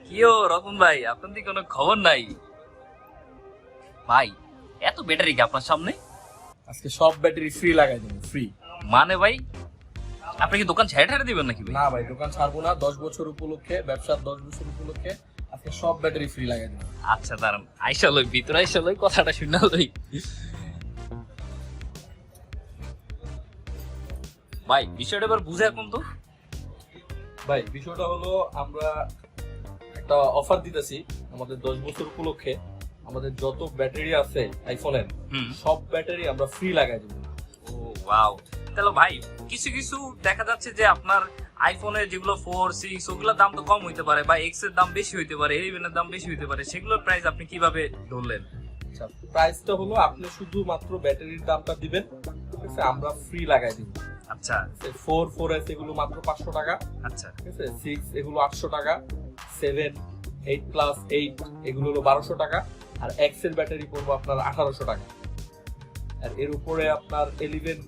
কিও রতন ভাই, আপনার দিকে কোনো খবর নাই ভাই? এত ব্যাটারি কি আপনার সামনে? আজকে সব ব্যাটারি ফ্রি লাগাই দেবো, ফ্রি। মানে ভাই আপনি কি দোকান ছেড়ে ঠেড়ে দিবেন নাকি ভাই? না ভাই, দোকান ছাড়বো না। 10 বছর উপলক্ষে, ব্যবসার 10 বছর উপলক্ষে আজকে সব ব্যাটারি ফ্রি লাগাই দেবো। আচ্ছা দাঁড়ান, আইসা লই, ভিতরে আইসা লই, কথাটা শুনে লই। ভাই বিষয়টা এবার বুঝে এখন তো। ভাই বিষয়টা হলো, আমরা একটা অফার দিতেছি আমাদের 10 বছর উপলক্ষে। আমাদের যত ব্যাটারি আছে আইফোনের, সব ব্যাটারি আমরা ফ্রি লাগাই দেবো। ও ওয়াও, তাহলে ভাই কিছু কিছু দেখা যাচ্ছে যে আপনার আইফোনের যেগুলো 4, 6 ওগুলোর দাম তো কম হইতে পারে, বা এক্স এর দাম বেশি হইতে পারে, 11 এর দাম বেশি হইতে পারে, সেগুলোর প্রাইস আপনি কিভাবে ধরলেন? আচ্ছা, প্রাইসটা হলো আপনি শুধুমাত্র ব্যাটারির দামটা দিবেন, ঠিক আছে, আমরা ফ্রি লাগাই দিব। আচ্ছা 4 এগুলো মাত্র 500 টাকা, আচ্ছা ঠিক আছে। 6 এগুলো 800 টাকা, 7, 8 প্লাস 8 এগুলো হলো 1200 টাকা, আর এক্স এর ব্যাটারি পড়বো আপনার 1800 টাকা। আর এর উপরে আপনার 11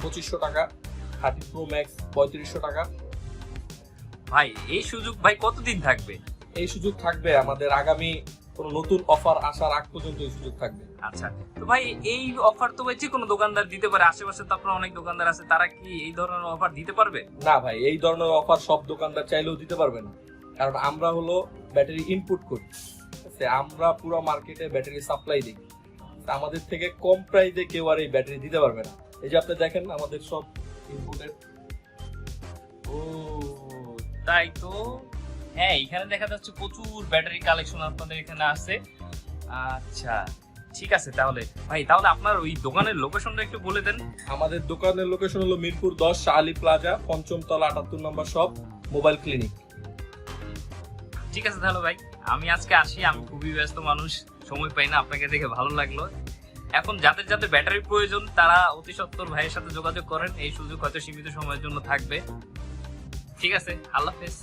2500 টাকা, 30 প্রো ম্যাক্স 3500 টাকা। ভাই এই সুযোগ ভাই কতদিন থাকবে? এই সুযোগ থাকবে আমাদের আগামী কোন নতুন অফার আসার আগ পর্যন্ত এই সুযোগ থাকবে। আচ্ছা, তো ভাই এই অফার তো ভাই যে কোনো দোকানদার দিতে পারে, আশেপাশে তো আপনার অনেক দোকানদার আছে, তারা কি এই ধরনের অফার দিতে পারবে? না ভাই, এই ধরনের অফার সব দোকানদার চাইলেও দিতে পারবে না, কারণ আমরা হলো ব্যাটারি ইনপুট করি, ঠিক আছে? আমরা পুরো মার্কেটে ব্যাটারি সাপ্লাই দিই। আমাদের থেকে কম প্রাইসে কেউ আর এই ব্যাটারি দিতে পারবে না। এই যে আপনি দেখেন আমাদের সব ইনপুটের। ও তাই তো, হ্যাঁ এখানে দেখা যাচ্ছে প্রচুর ব্যাটারি কালেকশন আপনাদের এখানে আছে। আচ্ছা ঠিক আছে, তাহলে ভাই তাহলে আপনার ওই দোকানের লোকেশনটা একটু বলে দেন। আমাদের দোকানের লোকেশন হলো মিরপুর 10 শাহালি প্লাজা, 5ম তলা, 78 নম্বর শপ, মোবাইল ক্লিনিক। ঠিক আছে তাহলে ভাই, আমি আজকে আসি, আমি খুবই ব্যস্ত মানুষ, সময় পাই না। আপনাকে দেখে ভালো লাগলো। এখন যাদের যাদের ব্যাটারির প্রয়োজন তারা অতি সত্বর ভাইয়ের সাথে যোগাযোগ করেন, এই সুযোগ হয়তো সীমিত সময়ের জন্য থাকবে। ঠিক আছে, আল্লাহ হাফেজ।